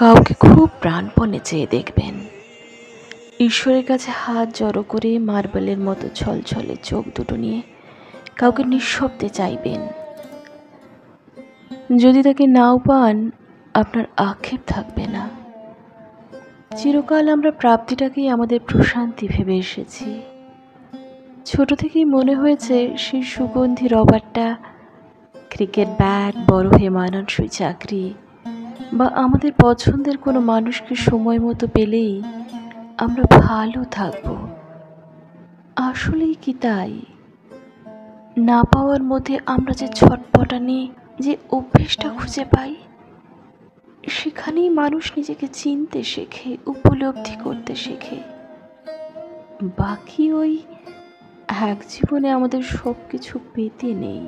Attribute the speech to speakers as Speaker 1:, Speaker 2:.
Speaker 1: কাউকে খুব প্রাণপণে চেয়ে দেখবেন, ঈশ্বরের কাছে হাত জড়ো করে মার্বেলের মতো ছলছলে চোখ দুটো নিয়ে কাউকে নিঃশব্দে চাইবেন। যদি তাকে নাও পান, আপনার আক্ষেপ থাকবে না। চিরকাল আমরা প্রাপ্তিটাকেই আমাদের প্রশান্তি ভেবে এসেছি। ছোট থেকেই মনে হয়েছে সেই সুগন্ধি রবারটা, ক্রিকেট ব্যাট, বরফে মানানসই চাকরি বা আমাদের পছন্দের কোনো মানুষকে সময় মতো পেলেই আমরা ভালো থাকব। আসলেই কি তাই? না পাওয়ার মধ্যে আমরা যে ছটপটানি, যে অভ্যেসটা খুঁজে পাই, সেখানেই মানুষ নিজেকে চিনতে শেখে, উপলব্ধি করতে শেখে। বাকি ওই এক জীবনে আমাদের সব কিছু পেতে নেই।